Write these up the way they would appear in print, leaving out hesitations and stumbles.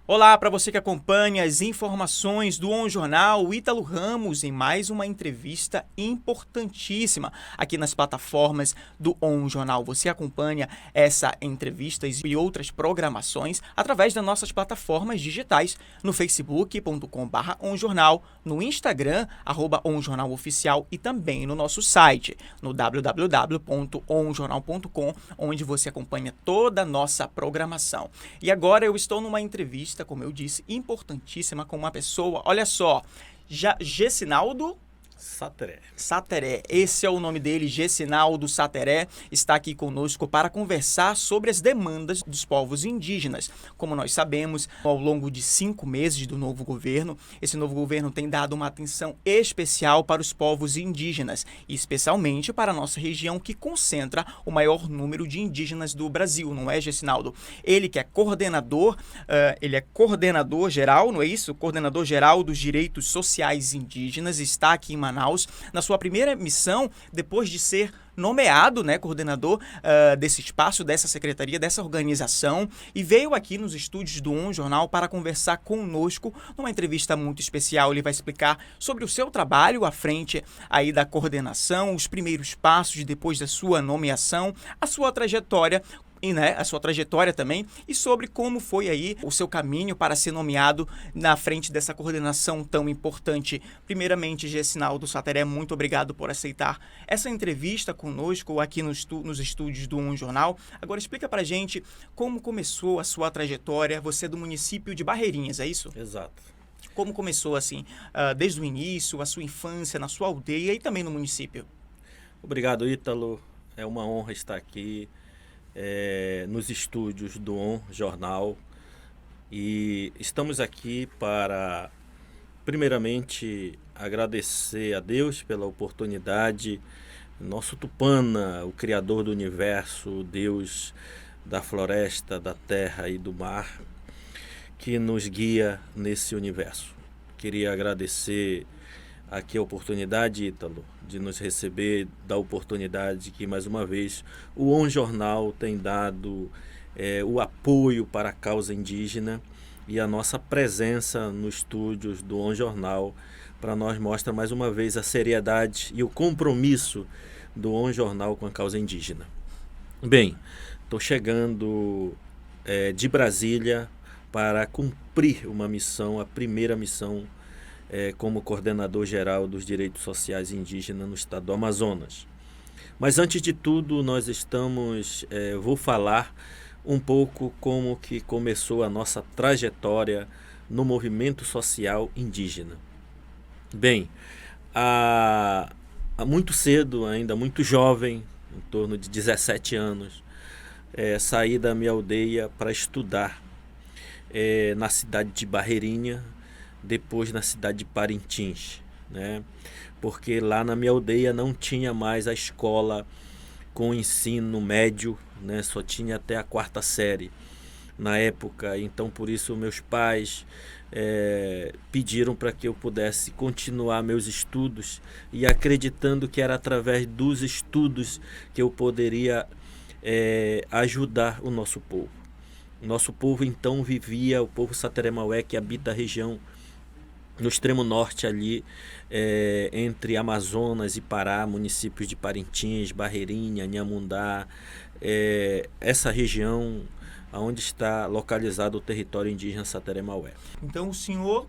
Olá para você que acompanha as informações do On Jornal, o Ítalo Ramos em mais uma entrevista importantíssima aqui nas plataformas do On Jornal. Você acompanha essa entrevista e outras programações através das nossas plataformas digitais no facebook.com/onjornal, no Instagram @onjornaloficial e também no nosso site no www.onjornal.com, onde você acompanha toda a nossa programação. E agora eu estou numa entrevista, como eu disse, importantíssima com uma pessoa, olha só, Gessinaldo Sateré, esse é o nome dele, Gessinaldo Sateré, está aqui conosco para conversar sobre as demandas dos povos indígenas. Como nós sabemos, ao longo de 5 meses do novo governo, esse novo governo tem dado uma atenção especial para os povos indígenas, e especialmente para a nossa região que concentra o maior número de indígenas do Brasil, não é, Gessinaldo? Ele que é coordenador geral, não é isso? Coordenador geral dos direitos sociais indígenas, está aqui em Manaus, na sua primeira missão, depois de ser nomeado, coordenador desse espaço, dessa secretaria, dessa organização, e veio aqui nos estúdios do On Jornal para conversar conosco numa entrevista muito especial. Ele vai explicar sobre o seu trabalho à frente aí da coordenação, os primeiros passos depois da sua nomeação, a sua trajetória, a sua trajetória também, e sobre como foi aí o seu caminho para ser nomeado na frente dessa coordenação tão importante. Primeiramente, Gessinaldo Sateré, muito obrigado por aceitar essa entrevista conosco aqui nos estúdios do On Jornal. Agora explica pra gente como começou a sua trajetória. Você é do município de Barreirinhas, é isso? Exato. Como começou assim, desde o início, a sua infância na sua aldeia e também no município? Obrigado, Ítalo. É uma honra estar aqui nos estúdios do On Jornal, e estamos aqui para, primeiramente, agradecer a Deus pela oportunidade, nosso Tupana, o Criador do Universo, o Deus da floresta, da terra e do mar, que nos guia nesse universo. Queria agradecer aqui a oportunidade, Ítalo, de nos receber, da oportunidade que, mais uma vez, o On Jornal tem dado o apoio para a causa indígena, e a nossa presença nos estúdios do On Jornal para nós mostra mais uma vez a seriedade e o compromisso do On Jornal com a causa indígena. Bem, estou chegando de Brasília para cumprir uma missão, a primeira missão como coordenador geral dos direitos sociais indígenas no estado do Amazonas. Mas antes de tudo, nós vou falar um pouco como que começou a nossa trajetória no movimento social indígena. Bem, há muito cedo, ainda muito jovem, em torno de 17 anos, saí da minha aldeia para estudar na cidade de Barreirinha, depois na cidade de Parintins, porque lá na minha aldeia não tinha mais a escola com ensino médio, só tinha até a 4ª série na época. Então, por isso, meus pais pediram para que eu pudesse continuar meus estudos, e acreditando que era através dos estudos que eu poderia ajudar o nosso povo. O nosso povo então vivia, o povo Sateré Maué, que habita a região no extremo norte ali, entre Amazonas e Pará, municípios de Parintins, Barreirinha, Inhamundá, essa região onde está localizado o território indígena Sateré Maué. Então o senhor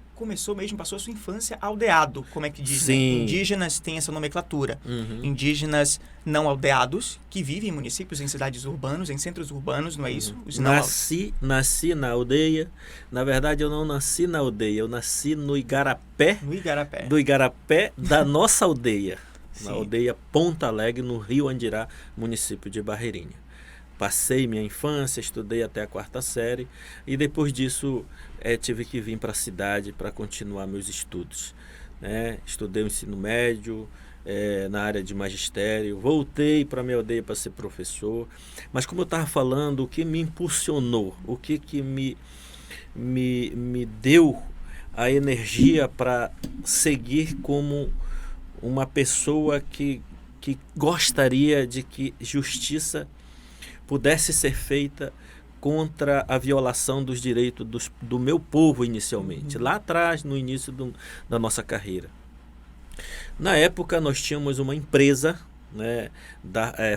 passou a sua infância aldeado, como é que diz? Sim. Indígenas têm essa nomenclatura. Uhum. Indígenas não aldeados, que vivem em municípios, em cidades urbanas, em centros urbanos, não é isso? Os Nasci na aldeia. Na verdade, eu não nasci na aldeia, eu nasci no Igarapé. No Igarapé. Do Igarapé da nossa aldeia. Na aldeia Ponta Alegre, no Rio Andirá, município de Barreirinha. Passei minha infância, estudei até a 4ª série, e depois disso tive que vir para a cidade para continuar meus estudos. Estudei o ensino médio na área de magistério, voltei para minha aldeia para ser professor. Mas, como eu estava falando, o que me impulsionou, o que me deu a energia para seguir como uma pessoa que gostaria de que justiça pudesse ser feita contra a violação dos direitos do meu povo inicialmente, lá atrás, no início da nossa carreira. Na época, nós tínhamos uma empresa, né,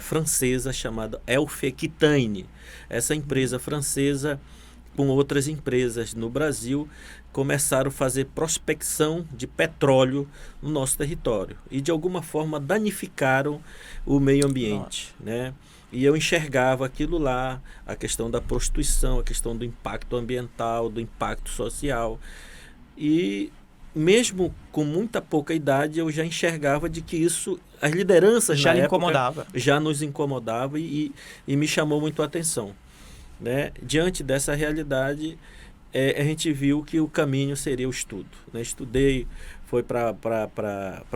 francesa chamada Elf Aquitaine. Essa empresa francesa, com outras empresas no Brasil, começaram a fazer prospecção de petróleo no nosso território e de alguma forma danificaram o meio ambiente, né? E eu enxergava aquilo lá, a questão da prostituição, a questão do impacto ambiental, do impacto social. E mesmo com muita pouca idade, eu já enxergava de que isso, as lideranças Já na lhe época, incomodava. já nos incomodava e me chamou muito a atenção, né? Diante dessa realidade, a gente viu que o caminho seria o estudo, né? Estudei, foi para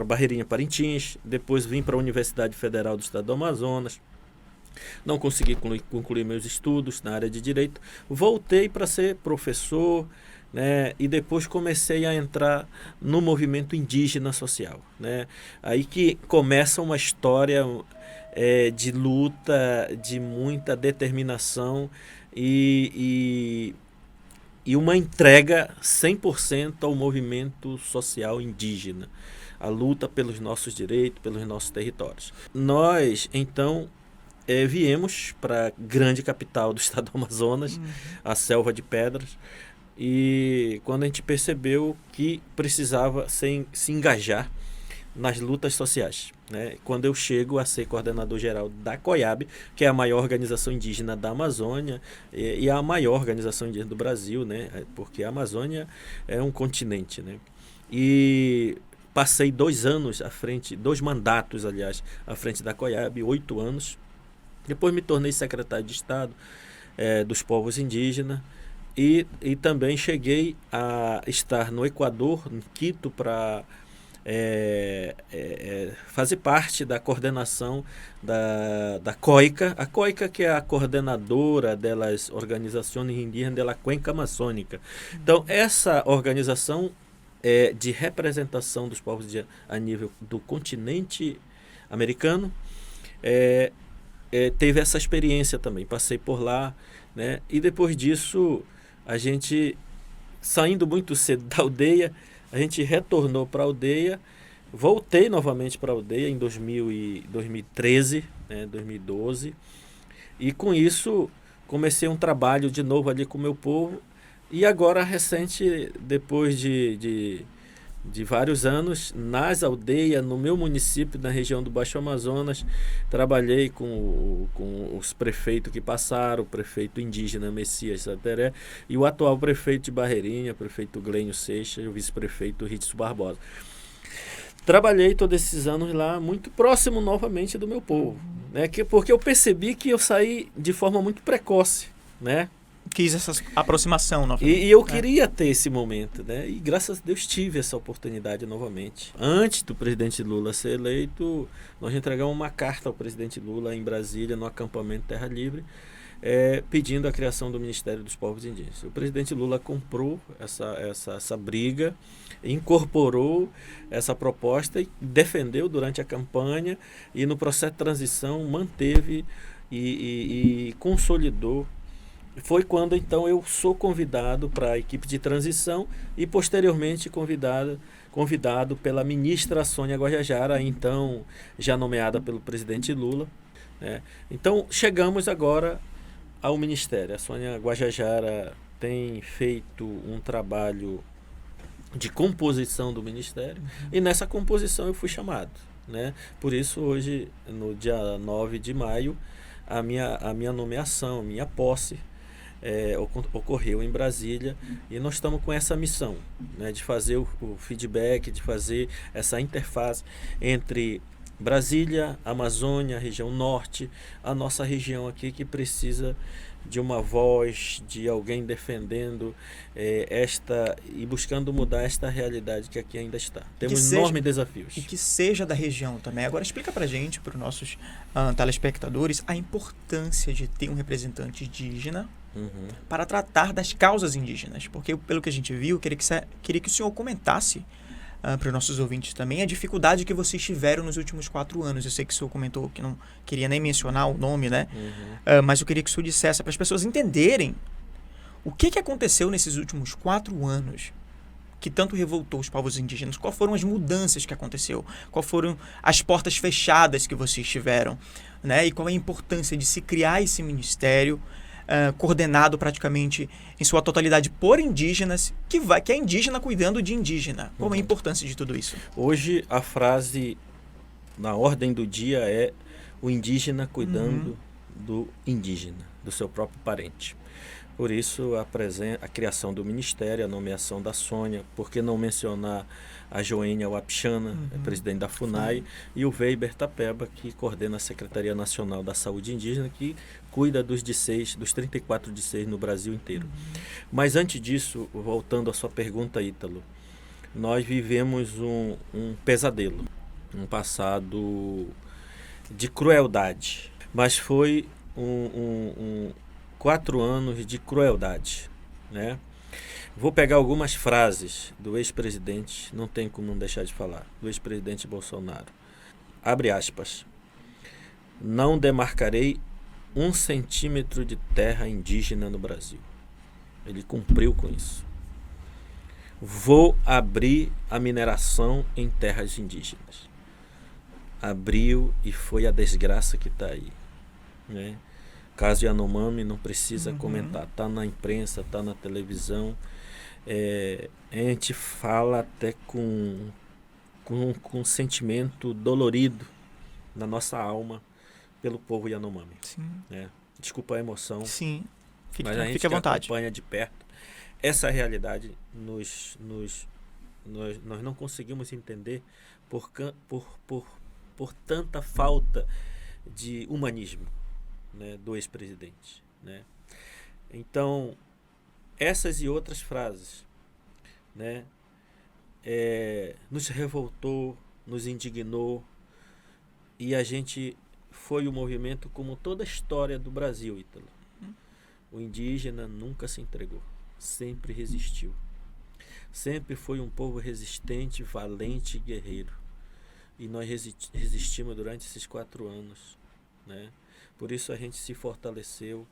Barreirinha Parintins, depois vim para a Universidade Federal do Estado do Amazonas, não consegui concluir meus estudos na área de Direito, voltei para ser professor, né? E depois comecei a entrar no movimento indígena social, né? Aí que começa uma história de luta, de muita determinação e uma entrega 100% ao movimento social indígena, a luta pelos nossos direitos, pelos nossos territórios. Nós, então, viemos para a grande capital do estado do Amazonas, a Selva de Pedras, e quando a gente percebeu que precisava se engajar nas lutas sociais, né? Quando eu chego a ser coordenador geral da COIAB, que é a maior organização indígena da Amazônia e a maior organização indígena do Brasil, né? Porque a Amazônia é um continente, né? E passei 2 anos à frente, 2 mandatos, aliás, à frente da COIAB, 8 anos. Depois me tornei secretário de Estado dos povos indígenas e também cheguei a estar no Equador, em Quito, para fazer parte da coordenação da COICA. A COICA, que é a coordenadora das organizações indígenas da Cuenca Amazônica. Então, essa organização de representação dos povos indígenas a nível do continente americano, teve essa experiência também, passei por lá, né? E depois disso, a gente, saindo muito cedo da aldeia, a gente retornou para a aldeia, voltei novamente para a aldeia em 2013, né, 2012, e com isso comecei um trabalho de novo ali com o meu povo, e agora recente, depois de vários anos, nas aldeias, no meu município, na região do Baixo Amazonas, trabalhei com os prefeitos que passaram, o prefeito indígena Messias Sateré e o atual prefeito de Barreirinha, prefeito Glênio Seixas e o vice-prefeito Ritsu Barbosa. Trabalhei todos esses anos lá, muito próximo novamente do meu povo, né? Porque eu percebi que eu saí de forma muito precoce, né? Quis essa aproximaão novamente. E eu queria ter esse momento, né? E graças a Deus tive essa oportunidade novamente. Antes do presidente Lula ser eleito, nós entregamos uma carta ao presidente Lula em Brasília, no acampamento Terra Livre, pedindo a criação do Ministério dos Povos Indígenas. O presidente Lula comprou essa briga, incorporou essa proposta e defendeu durante a campanha, e no processo de transição manteve e consolidou. Foi quando então eu sou convidado para a equipe de transição e posteriormente convidado pela ministra Sônia Guajajara, então já nomeada pelo presidente Lula, né? Então chegamos agora ao Ministério. A Sônia Guajajara tem feito um trabalho de composição do Ministério, e nessa composição eu fui chamado, né? Por isso hoje, no dia 9 de maio, a minha nomeação, a minha posse ocorreu em Brasília, e nós estamos com essa missão, né, de fazer o feedback, de fazer essa interface entre Brasília, Amazônia, região norte, a nossa região aqui que precisa de uma voz, de alguém defendendo e buscando mudar esta realidade que aqui ainda está. Temos enormes desafios. E que seja da região também. Agora explica pra gente, para os nossos telespectadores, a importância de ter um representante indígena para tratar das causas indígenas. Porque, pelo que a gente viu, queria que o senhor comentasse para os nossos ouvintes também, a dificuldade que vocês tiveram nos últimos 4 anos. Eu sei que o senhor comentou que não queria nem mencionar o nome, né? Mas eu queria que o senhor dissesse para as pessoas entenderem o que aconteceu nesses últimos 4 anos que tanto revoltou os povos indígenas. Quais foram as mudanças que aconteceu? Quais foram as portas fechadas que vocês tiveram? Né? E qual é a importância de se criar esse ministério coordenado praticamente em sua totalidade por indígenas, que é indígena cuidando de indígena. Qual é a importância de tudo isso? Hoje a frase na ordem do dia é o indígena cuidando do indígena, do seu próprio parente. Por isso a criação do ministério, a nomeação da Sônia, por que não mencionar a Joênia Wapichana, presidente da FUNAI, e o Weber Tapeba, que coordena a Secretaria Nacional da Saúde Indígena, que cuida dos 34 DICEIs no Brasil inteiro. Mas antes disso, voltando à sua pergunta, Ítalo, nós vivemos um pesadelo, um passado de crueldade, mas foi 4 anos de crueldade, né? Vou pegar algumas frases do ex-presidente, não tem como não deixar de falar, do ex-presidente Bolsonaro. Abre aspas. Não demarcarei 1 centímetro de terra indígena no Brasil. Ele cumpriu com isso. Vou abrir a mineração em terras indígenas. Abriu e foi a desgraça que está aí, né? Caso Yanomami não precisa comentar, está na imprensa, está na televisão. A gente fala até com um sentimento dolorido na nossa alma pelo povo Yanomami. Sim. Né? Desculpa a emoção, sim. mas a gente fique à vontade. Acompanha de perto essa realidade, nós não conseguimos entender por tanta falta de humanismo, né, do ex-presidente, né? Então, essas e outras frases, né, nos revoltou, nos indignou, e a gente foi o movimento como toda a história do Brasil, Ítalo. O indígena nunca se entregou, sempre resistiu. Sempre foi um povo resistente, valente e guerreiro. E nós resistimos durante esses 4 anos, né? Por isso a gente se fortaleceu,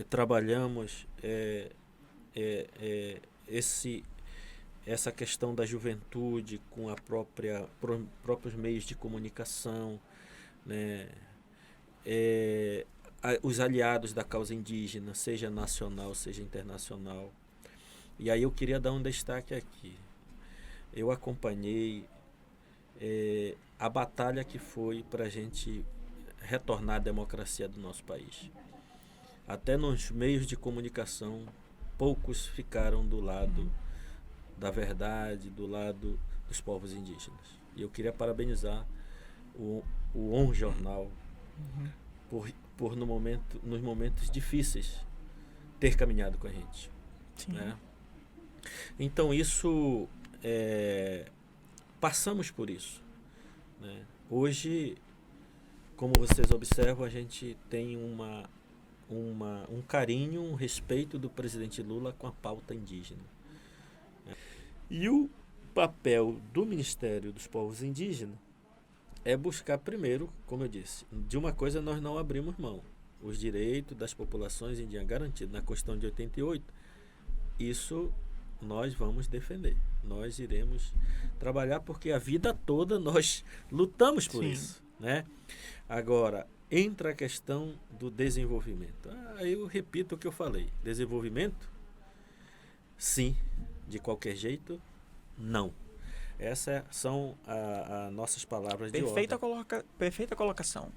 trabalhamos essa questão da juventude com próprios meios de comunicação, né? Os aliados da causa indígena, seja nacional, seja internacional. E aí eu queria dar um destaque aqui. Eu acompanhei a batalha que foi para a gente retornar à democracia do nosso país. Até nos meios de comunicação, poucos ficaram do lado da verdade, do lado dos povos indígenas. E eu queria parabenizar o ON Jornal por nos momentos difíceis ter caminhado com a gente. Sim. Né? Então isso, passamos por isso. Né? Hoje, como vocês observam, a gente tem um carinho, um respeito do presidente Lula com a pauta indígena. E o papel do Ministério dos Povos Indígenas é buscar primeiro, como eu disse, de uma coisa nós não abrimos mão, os direitos das populações indígenas garantidos na Constituição de 88. Isso nós vamos defender, nós iremos trabalhar, porque a vida toda nós lutamos por isso, né? Agora, entra a questão do desenvolvimento. Eu repito o que eu falei, desenvolvimento? Sim. De qualquer jeito? Não. Essas são as nossas palavras de ordem. Perfeita colocação.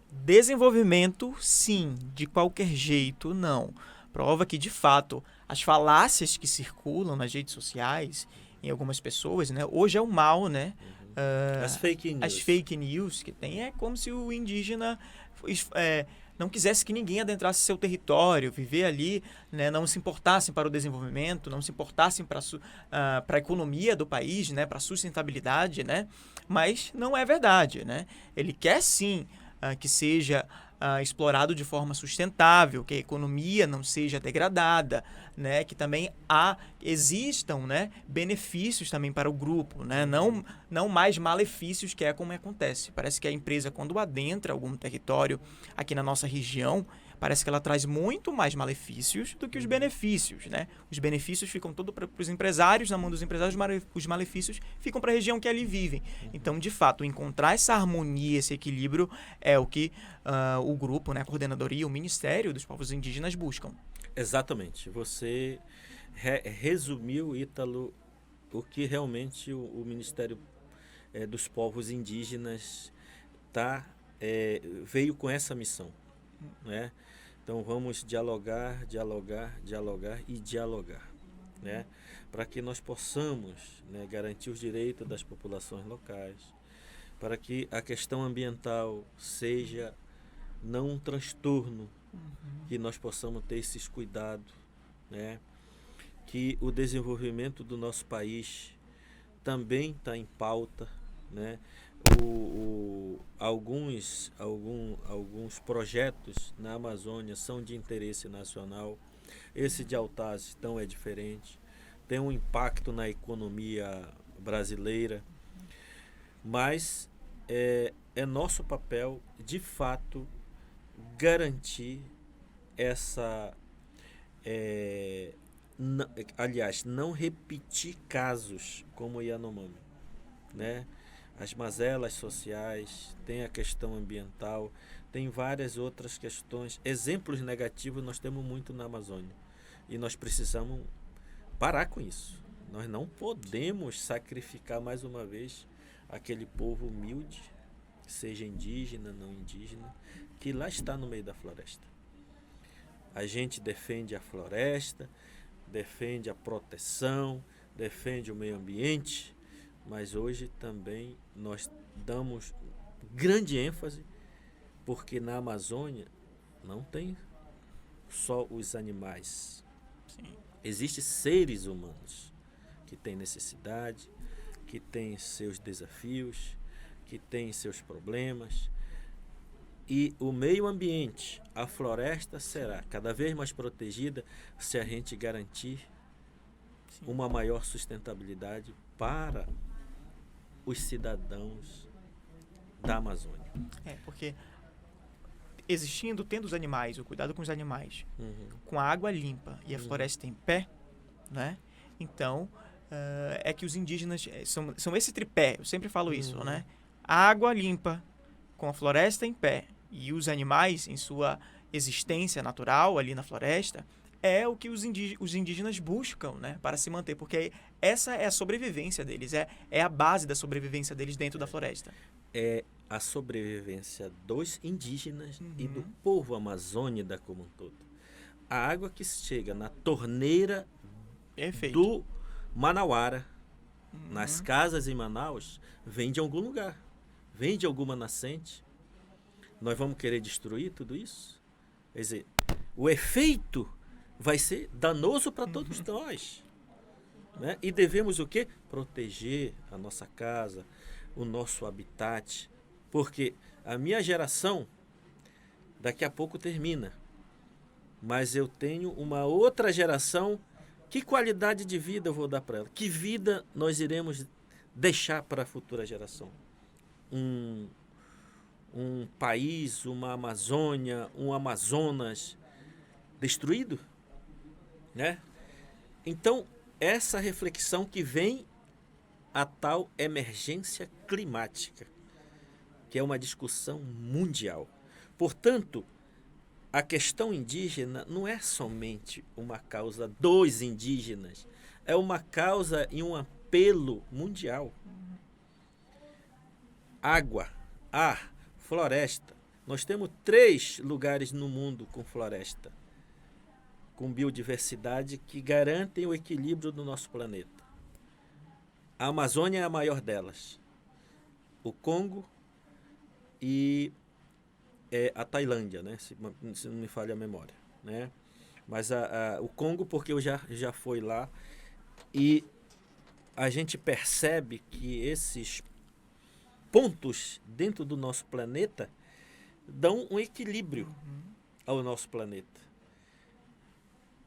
Desenvolvimento, sim. De qualquer jeito, não. Prova que, de fato, as falácias que circulam nas redes sociais, em algumas pessoas, né? Hoje é o mal, né? As fake news. As fake news que tem é como se o indígena não quisesse que ninguém adentrasse seu território, viver ali, né, não se importassem para o desenvolvimento, não se importassem para a economia do país, né, para a sustentabilidade, né, mas não é verdade, né? Ele quer sim que seja explorado de forma sustentável, que a economia não seja degradada, né, que também existam, né, benefícios também para o grupo, né, não mais malefícios, que é como acontece. Parece que a empresa, quando adentra algum território aqui na nossa região, parece que ela traz muito mais malefícios do que os benefícios, né? Os benefícios ficam todos para os empresários, na mão dos empresários, os malefícios ficam para a região que ali vivem. Então, de fato, encontrar essa harmonia, esse equilíbrio é o que o grupo, né, a coordenadoria, o Ministério dos Povos Indígenas buscam. Exatamente. Você resumiu, Ítalo, o que realmente o Ministério dos Povos Indígenas veio com essa missão, né? Então vamos dialogar, dialogar, dialogar e dialogar, né? Para que nós possamos, né, garantir os direitos das populações locais, para que a questão ambiental seja não um transtorno, que nós possamos ter esses cuidados, né? Que o desenvolvimento do nosso país também está em pauta, né? Alguns projetos na Amazônia são de interesse nacional. Esse de Altaz, então, é diferente. Tem um impacto na economia brasileira. Mas é nosso papel, de fato, garantir essa... aliás, não repetir casos como o Yanomami, né? As mazelas sociais, tem a questão ambiental, tem várias outras questões. Exemplos negativos nós temos muito na Amazônia. E nós precisamos parar com isso. Nós não podemos sacrificar mais uma vez aquele povo humilde, seja indígena, não indígena, que lá está no meio da floresta. A gente defende a floresta, defende a proteção, defende o meio ambiente, mas hoje também nós damos grande ênfase, porque na Amazônia não tem só os animais. Sim. Existem seres humanos que têm necessidade, que têm seus desafios, que têm seus problemas. E o meio ambiente, a floresta, será cada vez mais protegida se a gente garantir uma maior sustentabilidade para os cidadãos da Amazônia. Porque tendo os animais, o cuidado com os animais, com a água limpa e a floresta em pé, né? Então, é que os indígenas são esse tripé, eu sempre falo isso, né? A água limpa, com a floresta em pé, e os animais em sua existência natural ali na floresta, é o que os indígenas buscam, né, para se manter, porque essa é a sobrevivência deles, é a base da sobrevivência deles dentro da floresta. É a sobrevivência dos indígenas e do povo amazônida como um todo. A água que chega na torneira do Manauara, nas casas em Manaus, vem de algum lugar, vem de alguma nascente. Nós vamos querer destruir tudo isso? Quer dizer, o efeito vai ser danoso para todos nós, né? E devemos o quê? Proteger a nossa casa, o nosso habitat, porque a minha geração daqui a pouco termina, mas eu tenho uma outra geração. Que qualidade de vida eu vou dar para ela? Que vida nós iremos deixar para a futura geração? Um país, uma Amazônia, um Amazonas destruído, né? Então, essa reflexão que vem a tal emergência climática, que é uma discussão mundial. Portanto, a questão indígena não é somente uma causa dos indígenas, é uma causa e um apelo mundial. Água, ar, floresta. Nós temos 3 lugares no mundo com floresta, com biodiversidade, que garantem o equilíbrio do nosso planeta. A Amazônia é a maior delas. O Congo e a Tailândia, né? Se não me falha a memória, né? Mas o Congo, porque eu já fui lá, e a gente percebe que esses pontos dentro do nosso planeta dão um equilíbrio ao nosso planeta.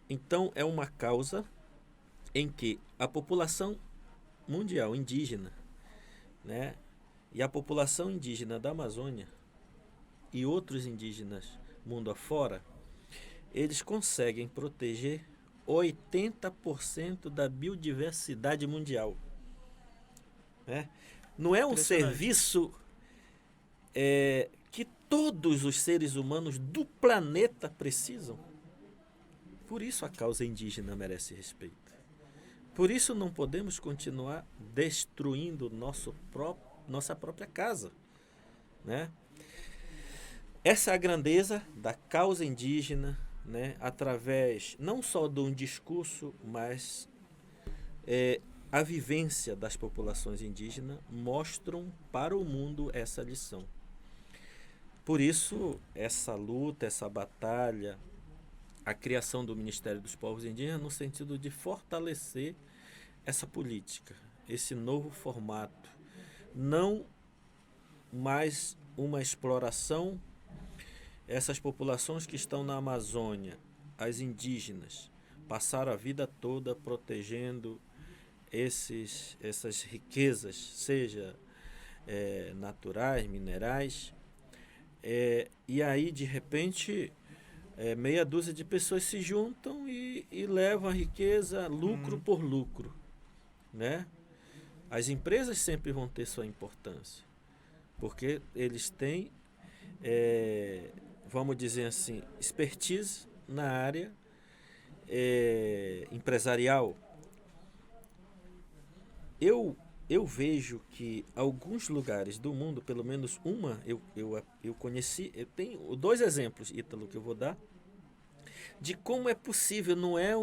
Então, é uma causa em que a população mundial indígena, né, e a população indígena da Amazônia e outros indígenas mundo afora, eles conseguem proteger 80% da biodiversidade mundial. Né? Não é um serviço que todos os seres humanos do planeta precisam. Por isso a causa indígena merece respeito. Por isso não podemos continuar destruindo nossa própria casa. Né? Essa é a grandeza da causa indígena, né? Através não só de um discurso, mas a vivência das populações indígenas mostram para o mundo essa lição. Por isso, essa luta, essa batalha, a criação do Ministério dos Povos Indígenas no sentido de fortalecer essa política, esse novo formato. Não mais uma exploração. Essas populações que estão na Amazônia, as indígenas, passaram a vida toda protegendo essas riquezas, seja naturais, minerais, e aí, de repente, meia dúzia de pessoas se juntam e levam a riqueza lucro por lucro. Né? As empresas sempre vão ter sua importância, porque eles têm, vamos dizer assim, expertise na área empresarial. Eu vejo que alguns lugares do mundo, pelo menos uma, eu conheci, eu tenho 2 exemplos, Ítalo, que eu vou dar, de como é possível, não é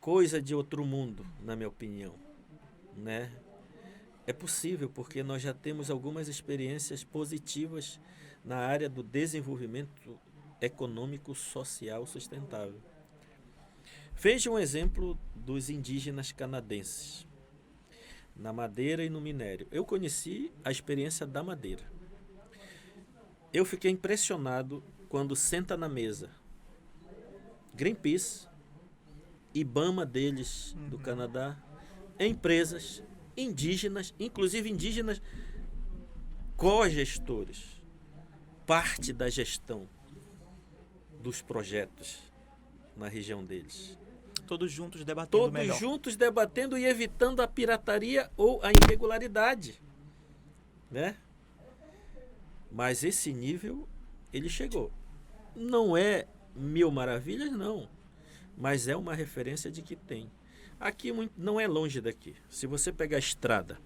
coisa de outro mundo, na minha opinião, né? É possível porque nós já temos algumas experiências positivas na área do desenvolvimento econômico social sustentável. Veja um exemplo dos indígenas canadenses, na madeira e no minério. Eu conheci a experiência da madeira. Eu fiquei impressionado quando senta na mesa Greenpeace, IBAMA deles do Canadá, empresas indígenas, inclusive indígenas cogestores, parte da gestão dos projetos na região deles. Todos juntos debatendo melhor. Todos juntos debatendo e evitando a pirataria ou a irregularidade. Né? Mas esse nível, ele chegou. Não é 1000 maravilhas, não. Mas é uma referência de que tem. Aqui não é longe daqui. Se você pegar a estrada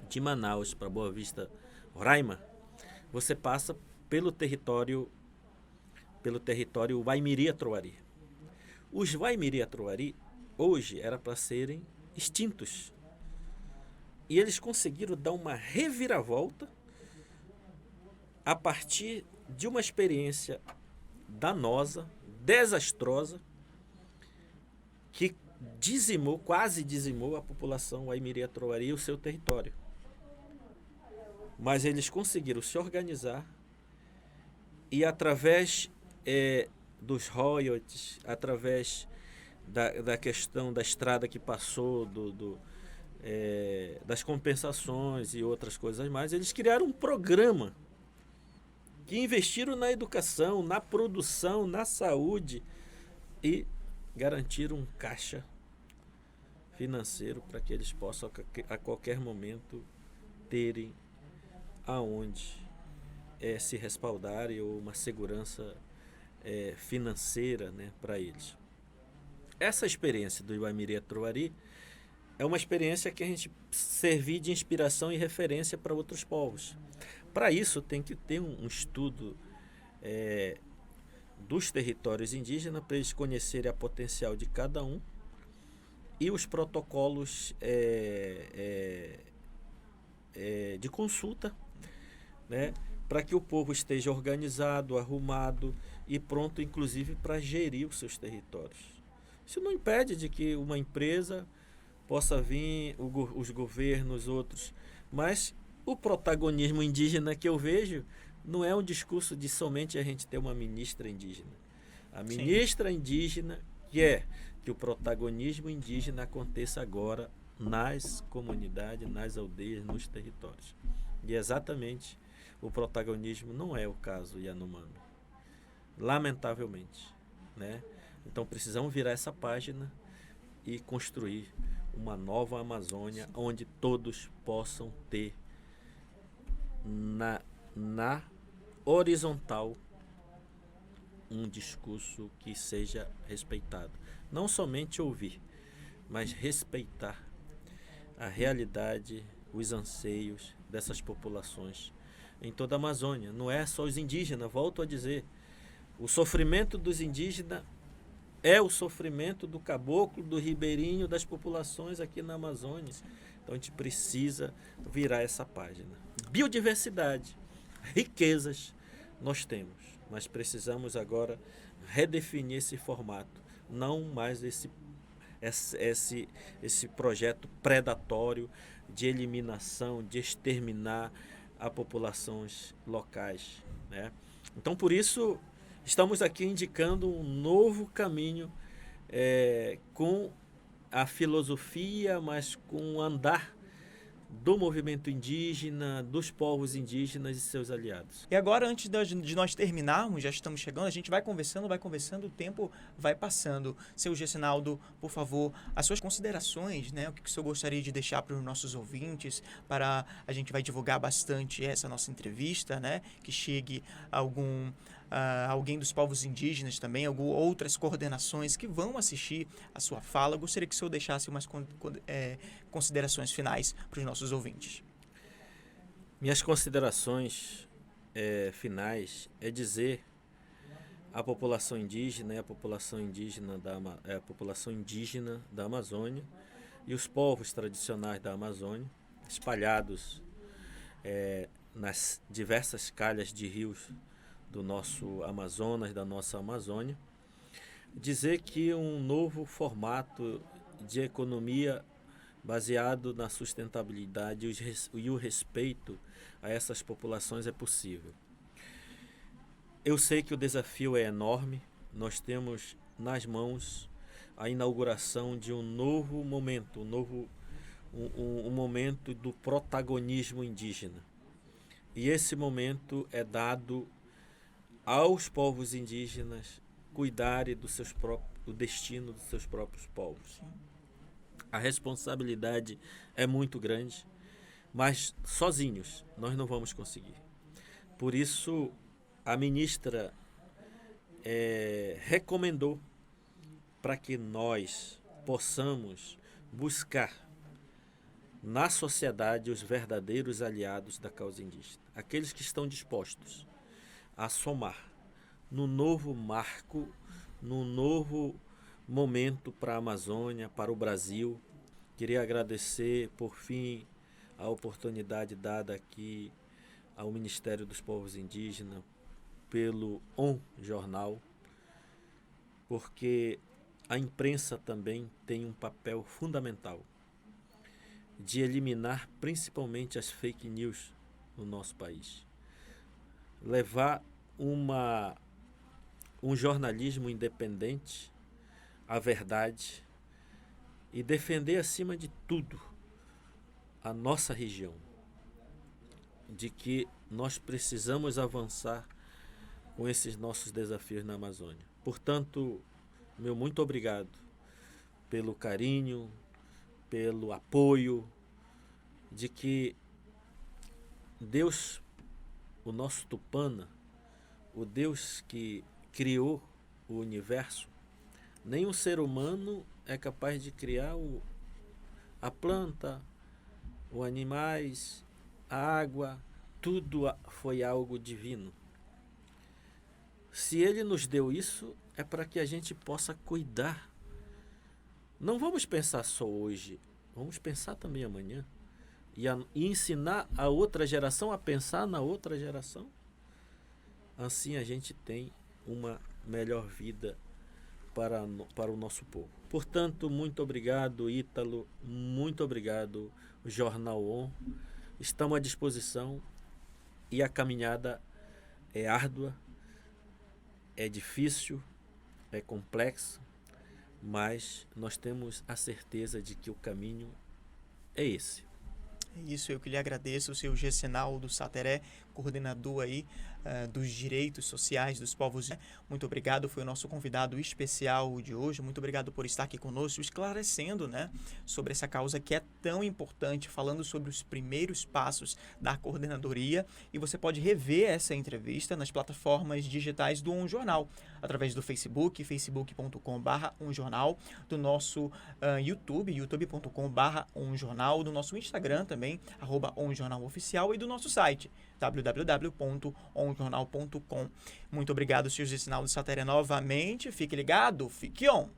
de Manaus para Boa Vista, Roraima, você passa pelo território Waimiri-Atroari. Os Waimiri-Atroari hoje era para serem extintos. E eles conseguiram dar uma reviravolta a partir de uma experiência danosa, desastrosa, que quase dizimou a população Waimiri-Atroari e o seu território. Mas eles conseguiram se organizar e através dos royalties, através da questão da estrada que passou, das compensações e outras coisas mais, eles criaram um programa que investiram na educação, na produção, na saúde e garantiram um caixa financeiro para que eles possam a qualquer momento terem aonde se respaldarem ou uma segurança financeira, né, para eles. Essa experiência do Waimiri-Atroari é uma experiência que a gente servir de inspiração e referência para outros povos. Para isso tem que ter um estudo dos territórios indígenas para eles conhecerem a potencial de cada um e os protocolos de consulta, né, para que o povo esteja organizado, arrumado e pronto, inclusive, para gerir os seus territórios. Isso não impede de que uma empresa possa vir, os governos, outros, mas o protagonismo indígena que eu vejo não é um discurso de somente a gente ter uma ministra indígena. A ministra indígena quer que o protagonismo indígena aconteça agora nas comunidades, nas aldeias, nos territórios. E exatamente o protagonismo não é o caso Yanomami. Lamentavelmente, né? Então precisamos virar essa página e construir uma nova Amazônia onde todos possam ter na horizontal um discurso que seja respeitado. Não somente ouvir, mas respeitar a realidade, os anseios dessas populações em toda a Amazônia. Não é só os indígenas, volto a dizer. O sofrimento dos indígenas é o sofrimento do caboclo, do ribeirinho, das populações aqui na Amazônia. Então a gente precisa virar essa página. Biodiversidade, riquezas nós temos, mas precisamos agora redefinir esse formato. Não mais esse projeto predatório de eliminação, de exterminar as populações locais, né? Então, por isso, estamos aqui indicando um novo caminho com a filosofia, mas com o andar do movimento indígena, dos povos indígenas e seus aliados. E agora, antes de nós terminarmos, já estamos chegando, a gente vai conversando, o tempo vai passando. Seu Gessinaldo, por favor, as suas considerações, né? O que o senhor gostaria de deixar para os nossos ouvintes, para a gente vai divulgar bastante essa nossa entrevista, né? Que chegue alguém dos povos indígenas também, outras coordenações que vão assistir a sua fala. Eu gostaria que o senhor deixasse umas considerações finais para os nossos ouvintes. Minhas considerações finais é dizer à população indígena e à população indígena da Amazônia e os povos tradicionais da Amazônia, espalhados nas diversas calhas de rios do nosso Amazonas, da nossa Amazônia, dizer que um novo formato de economia baseado na sustentabilidade e o respeito a essas populações é possível. Eu sei que o desafio é enorme, nós temos nas mãos a inauguração de um novo momento, um momento do protagonismo indígena. E esse momento é dado aos povos indígenas cuidarem do destino dos seus próprios povos. A responsabilidade é muito grande, mas sozinhos nós não vamos conseguir. Por isso, a ministra recomendou para que nós possamos buscar na sociedade os verdadeiros aliados da causa indígena, aqueles que estão dispostos a somar no novo marco, no novo momento para a Amazônia, para o Brasil. Queria agradecer, por fim, a oportunidade dada aqui ao Ministério dos Povos Indígenas pelo Jornal, porque a imprensa também tem um papel fundamental de eliminar principalmente as fake news no nosso país. Levar um jornalismo independente, a verdade, e defender acima de tudo a nossa região, de que nós precisamos avançar com esses nossos desafios na Amazônia. Portanto, meu muito obrigado pelo carinho, pelo apoio, de que Deus, o nosso Tupana, o Deus que criou o universo, nenhum ser humano é capaz de criar a planta, os animais, a água, tudo foi algo divino. Se Ele nos deu isso, é para que a gente possa cuidar. Não vamos pensar só hoje, vamos pensar também amanhã. E ensinar a outra geração a pensar na outra geração. Assim a gente tem uma melhor vida para o nosso povo. Portanto, muito obrigado, Ítalo, muito obrigado, Jornal On, estamos à disposição e a caminhada é árdua, é difícil, é complexo, mas nós temos a certeza de que o caminho é esse. É isso, eu que lhe agradeço, o seu Gessinaldo Sateré, coordenador aí dos direitos sociais dos povos. Muito obrigado, foi o nosso convidado especial de hoje. Muito obrigado por estar aqui conosco, esclarecendo, né, sobre essa causa que é tão importante, falando sobre os primeiros passos da coordenadoria. E você pode rever essa entrevista nas plataformas digitais do Jornal, através do Facebook, facebook.com/umjornal, do nosso YouTube, youtube.com/umjornal, do nosso Instagram também, @umjornaloficial, e do nosso site, www.umjornal.com. Muito obrigado, Sr. Gessinaldo Sateré, novamente. Fique ligado, fique on!